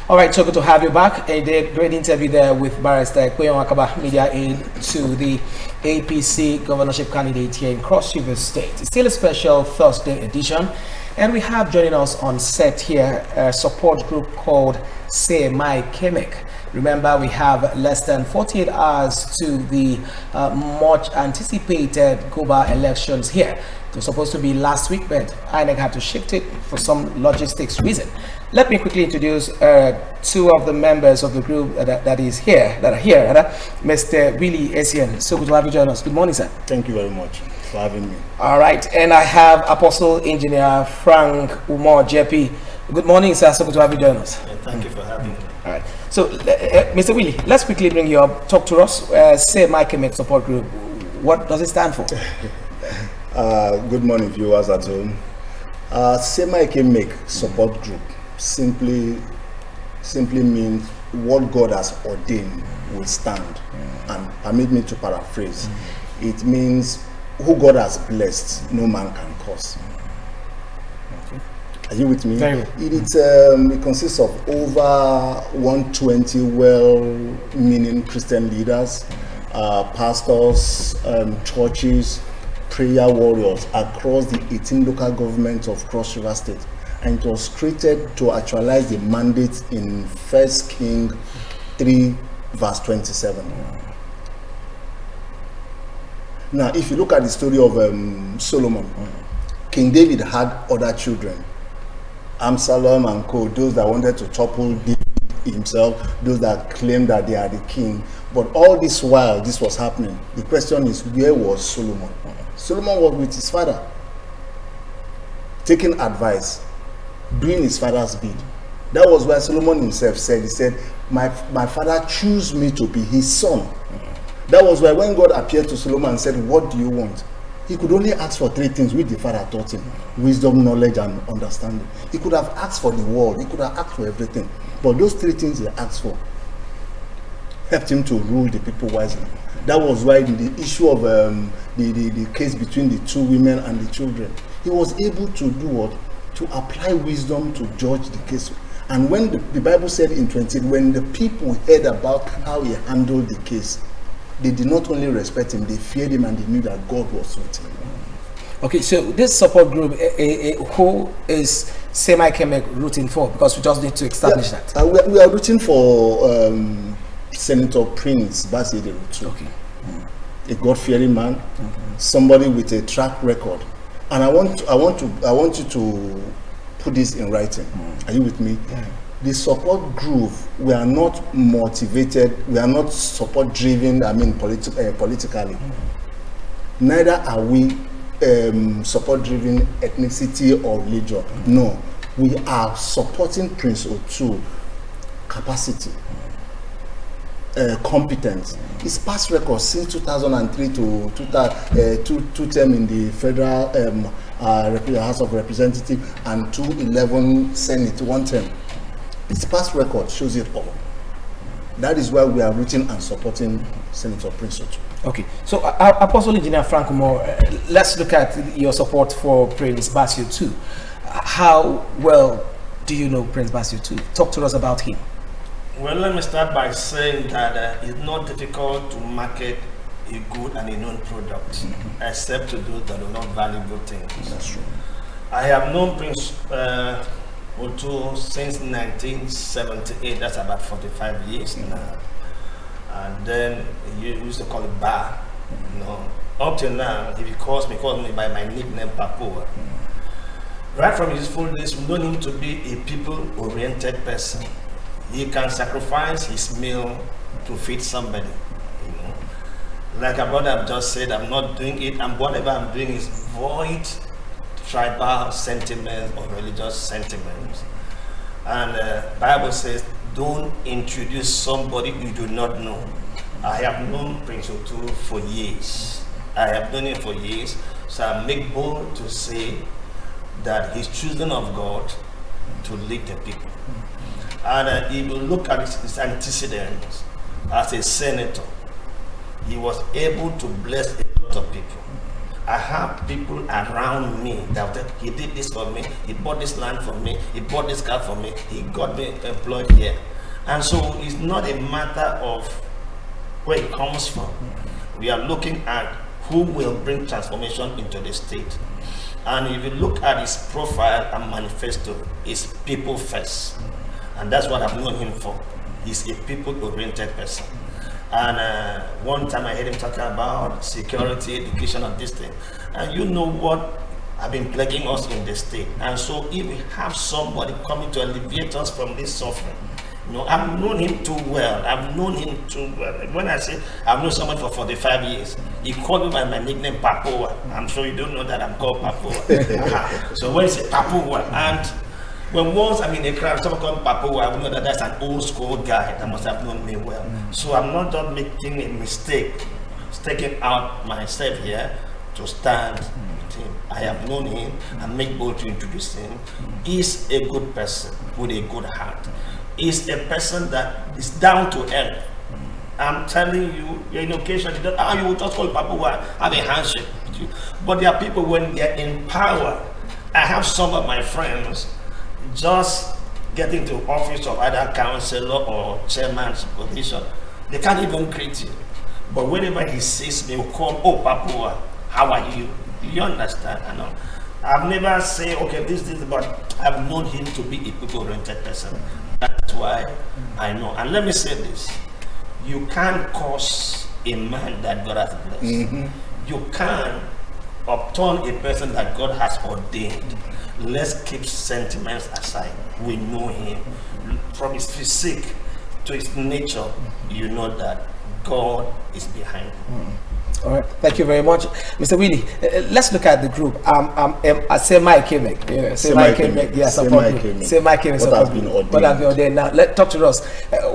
All right, so good to have you back. A great interview there with Barrister Kweyon Akaba, media aide to the APC governorship candidate here in Cross River State. It's still a special Thursday edition, and we have joining us on set here a support group called Say My Kemek. Remember, we have less than 48 hours to the much anticipated Goba elections here. It was supposed to be last week, but INEC had to shift it for some logistics reason. Let me quickly introduce two of the members of the group that are here. Mr. Willie Essien, so good to have you join us. Good morning, sir. Thank you very much for having me. All right, and I have Apostle Engineer Frank Umar JP. Good morning, sir. So good to have you join us. Thank you for having me. All right. So, Mr. Willie, let's quickly bring you up. Talk to us. Say My Kemek Support Group. What does it stand for? Good morning, viewers at home. Say My Kemek Support Group simply means what God has ordained will stand. And permit me to paraphrase. It means who God has blessed, no man can curse. Are you with me? Very well. It consists of over 120 well-meaning Christian leaders, pastors, churches, prayer warriors across the 18 local governments of Cross River State. And it was created to actualize the mandate in 1 Kings 3 verse 27. Now, if you look at the story of Solomon, King David had other children. Absalom and co, those that wanted to topple David himself, those that claimed that they are the king. But all this while this was happening, the question is, where was Solomon? Solomon was with his father, taking advice, doing his father's bid. That was why Solomon himself said, he said, my father chose me to be his son. That was why when God appeared to Solomon and said, what do you want? He could only ask for three things which the father taught him: wisdom, knowledge, and understanding. He could have asked for the world, he could have asked for everything. But those three things he asked for helped him to rule the people wisely. That was why the issue of the case between the two women and the children, he was able to do what? To apply wisdom to judge the case. And when the Bible said in 20, when the people heard about how he handled the case, they did not only respect him, they feared him, and they knew that God was with him. Okay, so this support group, who is Say My Kemek rooting for? Because we just need to establish that. We are rooting for Senator Prince Bassey. Okay. A God-fearing man, somebody with a track record. And I want you to put this in writing. Are you with me? Yeah. The support group, we are not motivated, we are not support driven, politically. Neither are we support driven ethnicity or religion. No, we are supporting Prince Otu capacity, competence. His past record since 2003 to two term in the Federal House of Representatives and 2011 Senate, one term. Its past record shows it all. That is why we are rooting and supporting Senator Prince Otu. Okay, so Apostle Engineer Frank Umar, let's look at your support for Prince Bassey Otu. How well do you know Prince Bassey Otu? Talk to us about him. Well, let me start by saying that it's not difficult to market a good and a known product, except to those that do not value good things. That's true. I have known Prince Otu since 1978, that's about 45 years now. And then you used to call it Bar. Up till now, if he calls me by my nickname Papua. Right from his full days, we know him to be a people-oriented person. He can sacrifice his meal to feed somebody. Like our brother just said, I'm not doing it, and whatever I'm doing is void tribal sentiments or religious sentiments. And the Bible says, don't introduce somebody you do not know. I have known Prince Otu for years. I have known him for years, so I make bold to say that he's chosen of God to lead the people. And if you look at his antecedents as a senator, he was able to bless a lot of people. I have people around me that will tell, he did this for me, he bought this land for me, he bought this car for me, he got me employed here. And so it's not a matter of where it comes from. We are looking at who will bring transformation into the state. And if you look at his profile and manifesto, it's people first. And that's what I've known him for. He's a people-oriented person. And one time I heard him talking about security, education, and this thing. And you know what have been plaguing us in the state. And so if we have somebody coming to alleviate us from this suffering, you know, I've known him too well. When I say I've known someone for 45 years, he called me by my nickname Papoa. I'm sure you don't know that I'm called Papoa. So when he said Papoa, and when once I'm in a crowd, someone called Papoa, I know that that's an old school guy that must have known me well. So I'm not just making a mistake, taking out myself here to stand with him. I have known him and make bold to introduce him. He's a good person with a good heart. He's a person that is down to earth. I'm telling you, in occasion, you will just call Papoa, have a handshake with you. But there are people when they're in power. I have some of my friends just getting to office of either councillor or chairman's position, they can't even greet you. But whenever he sees me, he'll call, oh Papoa, how are you? You understand? I know. I've never said, okay, this, but I've known him to be a people-oriented person. That's why I know. And let me say this. You can't curse a man that God has blessed. You can't upturn a person that God has ordained. Let's keep sentiments aside. We know him. From his physique to his nature, you know that God is behind him. All right, thank you very much, Mr. Willie. Let's look at the group. Semi Kemek, Semi Kemek, yes, Semi Kemek, what has been ordained. What have been ordained. Now, talk to us.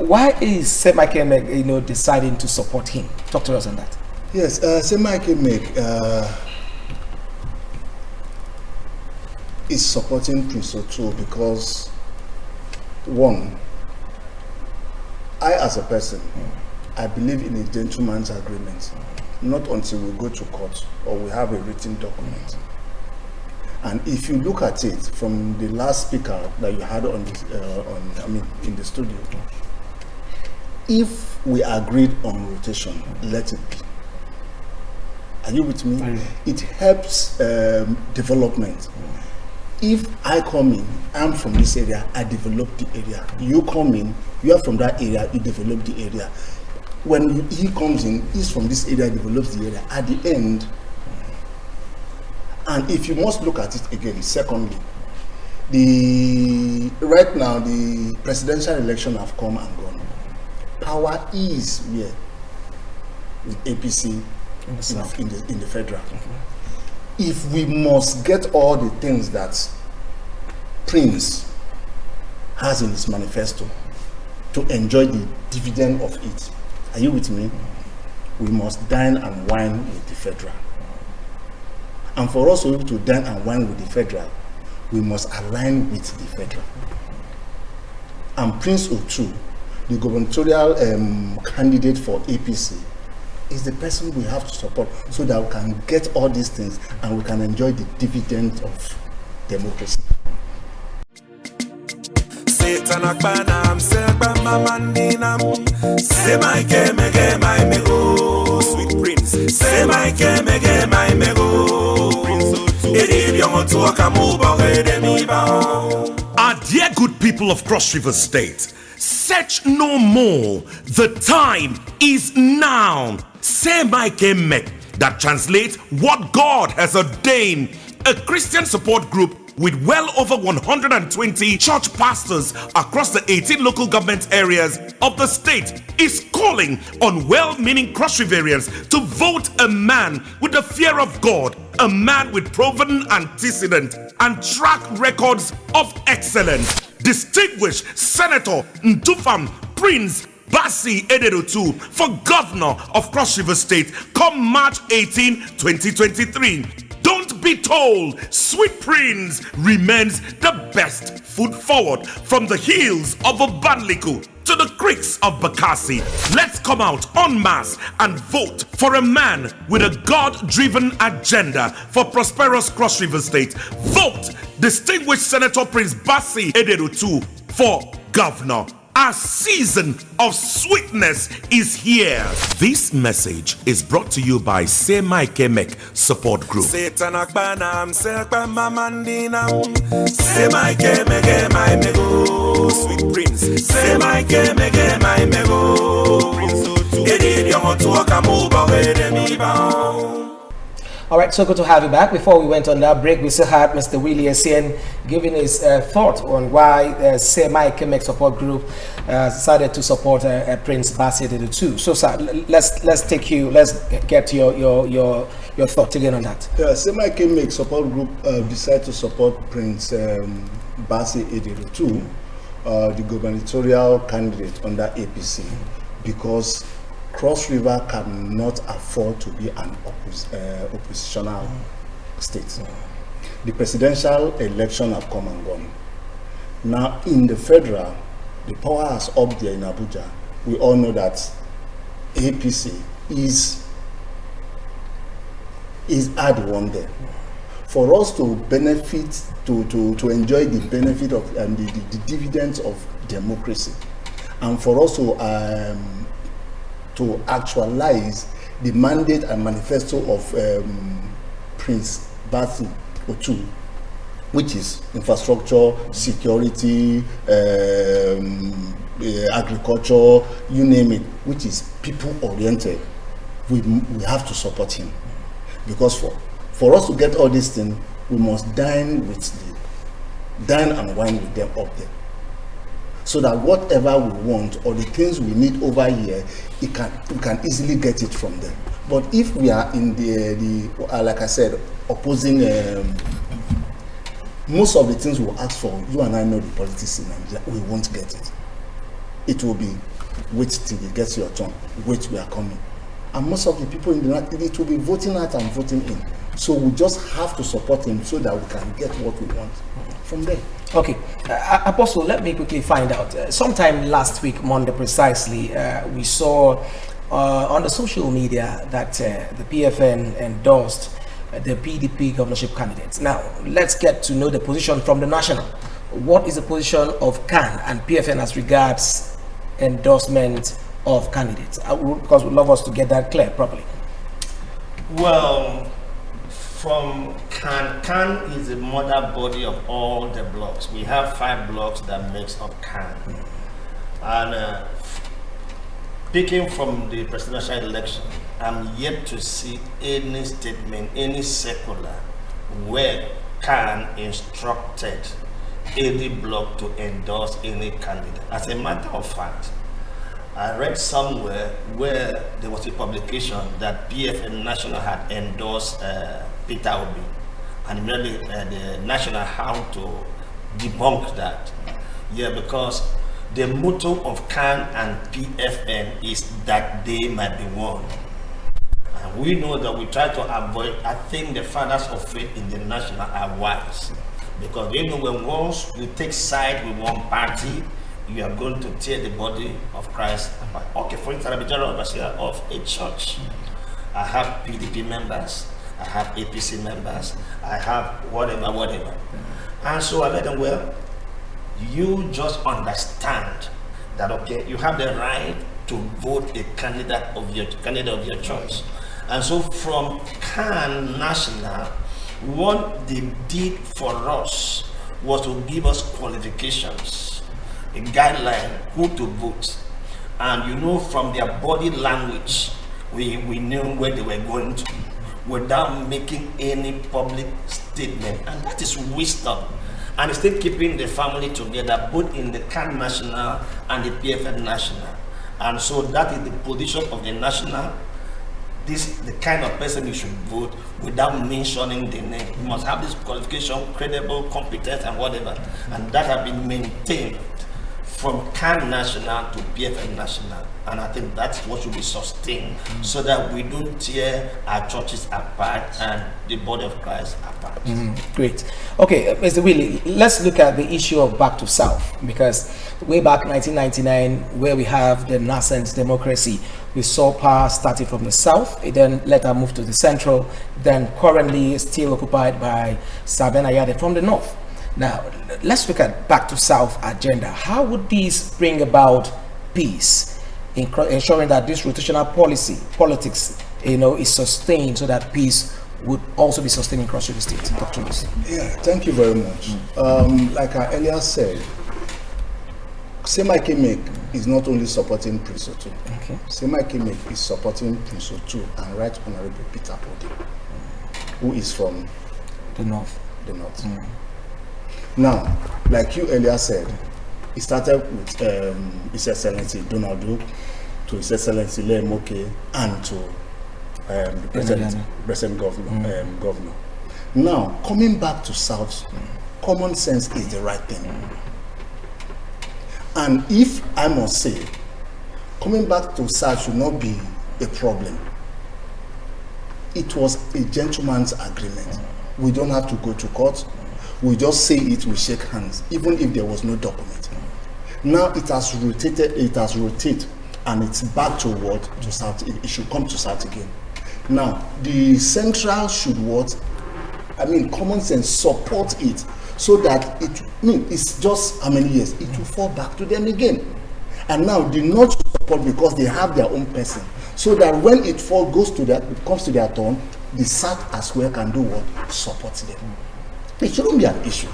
Why is Semi Kemek, deciding to support him? Talk to us on that. Yes, Semi Kemek is supporting Prince Otu because, one, I as a person, I believe in a gentleman's agreement. Not until we go to court or we have a written document. And if you look at it from the last speaker that you had on this, in the studio, if we agreed on rotation, let it be. Are you with me? It helps development. If I come in, I'm from this area, I develop the area. You come in, you are from that area, you develop the area. When he comes in, he's from this area, develops the area. At the end, and if you must look at it again, secondly, right now the presidential election have come and gone. Power is where with APC in the federal. If we must get all the things that Prince has in his manifesto to enjoy the dividend of it, are you with me? We must dine and wine with the federal. And for us to dine and wine with the federal, we must align with the federal. And Prince Otu, the gubernatorial candidate for APC, is the person we have to support so that we can get all these things and we can enjoy the dividend of democracy. Sweet Prince, say my Our dear good people of Cross River State, search no more. The time is now. Semi Kemek, that translates what God has ordained. A Christian support group with well over 120 church pastors across the 18 local government areas of the state is calling on well-meaning Cross Riverians to vote a man with the fear of God, a man with proven antecedent and track records of excellence. Distinguished Senator Ntufam Prince Basi Ederotu for Governor of Cross River State come March 18, 2023. Don't be told Sweet Prince remains the best foot forward from the hills of Obanliku to to the creeks of Bakassi. Let's come out en masse and vote for a man with a God-driven agenda for prosperous Cross River State. Vote distinguished Senator Prince Bassey Ederutu for governor. Our season of sweetness is here. This message is brought to you by Say Mike Mek Support Group. Satan akbanam serpa mamandinam. Say my my mego, sweet prince. Say my mego, prince. Edid young to walk a move away me bound. All right, so good to have you back. Before we went on that break, we still had Mr. Willie Essien giving his thought on why Say Mike Mek Support Group decided to support Prince Bassey Ederutu. So, sir, let's get your thought again on that. Say Mike Mek Support Group decided to support Prince Bassey Ederutu, the gubernatorial candidate under APC, because Cross River cannot afford to be an oppositional state. The presidential election have come and gone. Now in the federal, the power has up there in Abuja. We all know that APC is at the one there. For us to benefit, to enjoy the benefit of the dividends of democracy, and for us to actualize the mandate and manifesto of Prince Bassey Ederutu, which is infrastructure, security, agriculture, you name it, which is people-oriented. We have to support him, because for us to get all these things, we must dine and wine with them up there, so that whatever we want or the things we need over here, we can easily get it from them. But if we are in the like I said, opposing, most of the things we ask for, you and I know the politics in Nigeria, we won't get it. It will be wait till it gets your turn, wait, we are coming. And most of the people in the United, it will be voting out and voting in. So we just have to support him so that we can get what we want from there. Okay, Apostle, let me quickly find out. Sometime last week, Monday precisely, we saw on the social media that the PFN endorsed the PDP governorship candidates. Now, let's get to know the position from the national. What is the position of CAN and PFN as regards endorsement of candidates? Because we'd love us to get that clear properly. Well, from CAN is the mother body of all the blocks. We have 5 blocks that makes up CAN. And picking from the presidential election, I'm yet to see any statement, any circular where CAN instructed any block to endorse any candidate. As a matter of fact, I read somewhere where there was a publication that PFN National had endorsed Peter Obi, and immediately the National had to debunk that. Yeah, because the motto of CAN and PFN is that they might be one. And we know that we try to avoid, I think the fathers of faith in the National are wise, because they know when once we take side with one party, you are going to tear the body of Christ apart. Okay, for instance, I'm a general overseer of a church. I have PDP members, I have APC members, I have whatever. And so I let them, well, you just understand that, okay, you have the right to vote a candidate of your choice. And so from CAN National, what they did for us was to give us qualifications, a guideline, who to vote. And you know, from their body language, we knew where they were going to without making any public statement. And that is wisdom. And it's still keeping the family together, both in the CAN National and the PFN National. And so that is the position of the National. This is the kind of person you should vote without mentioning the name. You must have this qualification, credible, competent, and whatever. And that has been maintained from CAN National to PFM National. And I think that's what should be sustained so that we don't tear our churches apart and the body of Christ apart. Great. Okay, Mr. Willie, let's look at the issue of back to South, because way back 1999, where we have the nascent democracy, we saw power started from the South, it then later moved to the Central, then currently still occupied by Saben Ayade from the North. Now, let's look at back to South agenda. How would this bring about peace, ensuring that this rotational politics, is sustained, so that peace would also be sustained in Cross River State? Dr. Lucy. Yeah, thank you very much. Like I earlier said, Semaike Mek is not only supporting Prince Otu. Okay. Semaike Mek is supporting Prince Otu and Right Honorable Peter Ode, who is from The North. the North. Now, like you earlier said, it started with His Excellency Donald Duke, to His Excellency Leye Moke, and to the present governor. Now, coming back to South, common sense is the right thing. And if I must say, coming back to South should not be a problem. It was a gentleman's agreement. We don't have to go to court. We just say it, we shake hands, even if there was no document. Now it has rotated, and it's back to what? To South. It should come to South again. Now, the Central should what? Common sense support it, so that it's just how many years? It will fall back to them again. And now the North should support because they have their own person, so that when it comes to their turn, the South as well can do what? Support them. It shouldn't be an issue.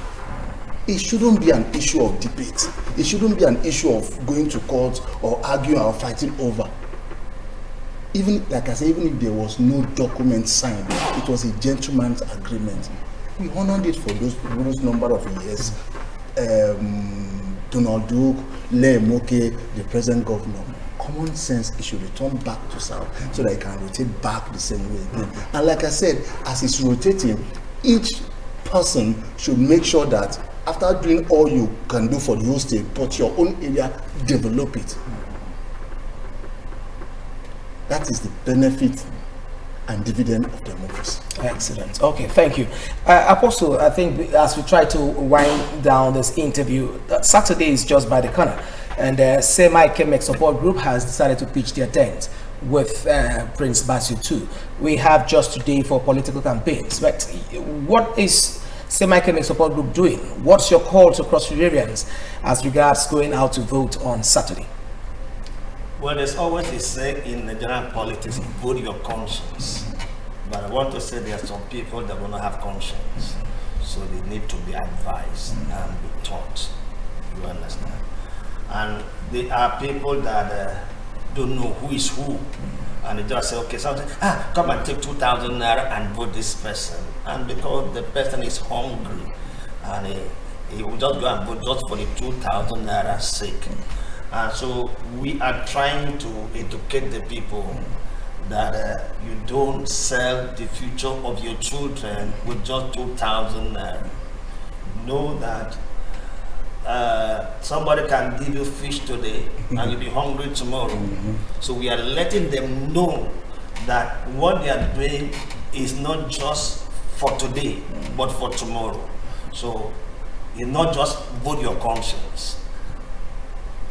It shouldn't be an issue of debate. It shouldn't be an issue of going to court or arguing or fighting over. Even, like I said, even if there was no document signed, it was a gentleman's agreement. We honored it for those number of years. Donald Duke, Leye Moke, the present governor. Common sense, it should return back to South, so that it can rotate back the same way again. And like I said, as it's rotating, each person should make sure that after doing all you can do for the whole state, but your own area, develop it. That is the benefit and dividend of democracy. Excellent. Okay, thank you. Apostle, I think as we try to wind down this interview, Saturday is just by the corner, and the Semaike Mek support group has decided to pitch their tent with Prince Bassey too. We have just today for political campaigns, but what is Semaike Mek support group doing? What's your call to Cross Riverians as regards going out to vote on Saturday? Well, there's always a say in Nigerian politics, vote your conscience. But I want to say there are some people that will not have conscience. So they need to be advised and be taught. You understand? And there are people that don't know who is who. And they just say, okay, something, come and take 2,000 naira and vote this person. And because the person is hungry, and he will just go and vote just for the 2,000 naira sake. And so we are trying to educate the people that you don't sell the future of your children with just 2,000 naira. Know that somebody can give you fish today and you'll be hungry tomorrow. So we are letting them know that what they are doing is not just for today, but for tomorrow. So you not just vote your conscience.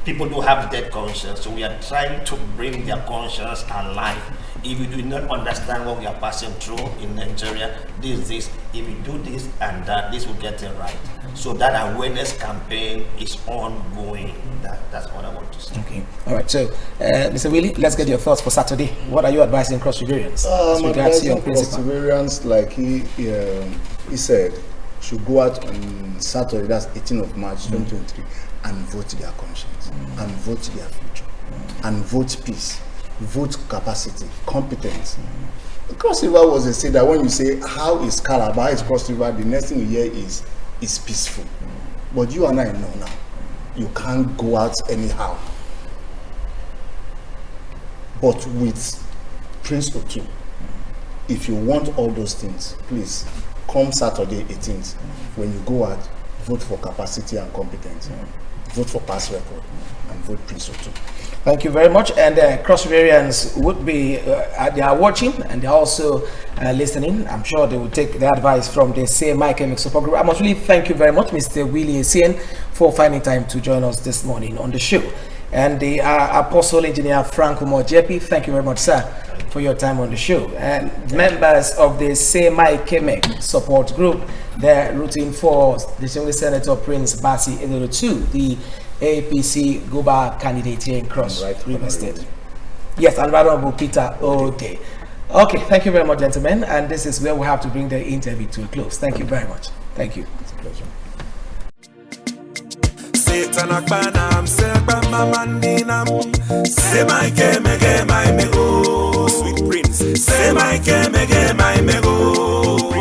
People do have dead conscience, so we are trying to bring their conscience alive. If you do not understand what we are passing through in Nigeria, this, if you do this and that, this will get it right. So that awareness campaign is ongoing. That's what I want to say. Okay. All right. So, Mr. Willie, let's get your thoughts for Saturday. What are you advising Cross Riverians? Advising Cross Riverians, like he said, should go out on Saturday, that's 18th of March 2023, and vote their conscience, and vote their future, and vote peace, vote capacity, competence. Cross River was a state that when you say, how is Calabar, how is Cross River, the next thing you hear is peaceful. But you and I know now, you can't go out anyhow. But with Prince Otu, if you want all those things, please, come Saturday 18th, when you go out, vote for capacity and competence. vote for past record and vote Prince Otu. Thank you very much. And Cross Riverians would be, they are watching and they're also listening. I'm sure they will take the advice from the same Mike MX support group. I must really thank you very much, Mr. Willie Essien, for finding time to join us this morning on the show. And the Apostle Engineer Frank Umojepi, thank you very much, sir, for your time on the show. And members of the same Mike MX support group, they're rooting for Distinguished Senator Prince Bassey Ederotu, the APC Guba candidate here in Cross River State. Yes, and Honorable Peter Ode. Okay, thank you very much, gentlemen. And this is where we have to bring the interview to a close. Thank you very much. Thank you. It's a pleasure. Satan akbana msekba mamandinam. Say my kemege my mego, sweet prince. Say my kemege my mego.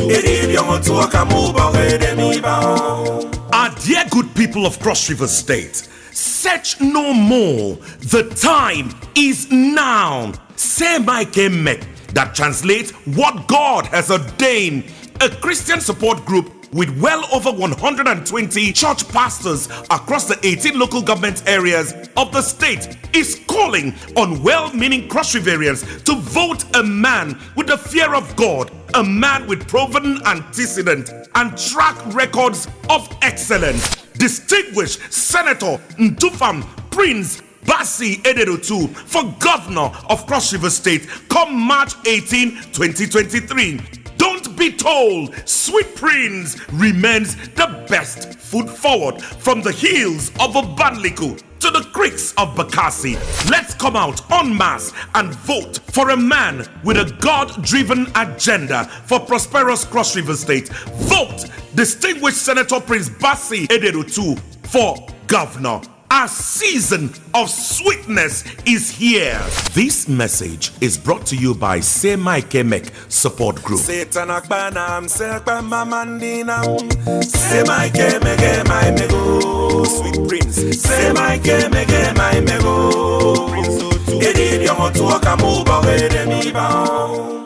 Eri yomo tuoka muba wede miba. Our dear good people of Cross River State, search no more. The time is now. Semaikemek, that translates what God has ordained. A Christian support group with well over 120 church pastors across the 18 local government areas of the state is calling on well-meaning Cross Riverians to vote a man with the fear of God, a man with proven antecedent and track records of excellence. Distinguished Senator Ndufam Prince Bassey Ederotu for Governor of Cross River State come March 18, 2023. Don't be told Sweet Prince remains the best foot forward from the hills of Obanliku to the creeks of Bakassi. Let's come out en masse and vote for a man with a God-driven agenda for prosperous Cross River State. Vote Distinguished Senator Prince Bassey Ederotu for Governor. Our season of sweetness is here. This message is brought to you by Semaikemek Support Group. Satan akbana msekba mamandinam. Semaikemege my mego, sweet prince. Semaikemege my mego. Eri yomo tuoka muba wede miba.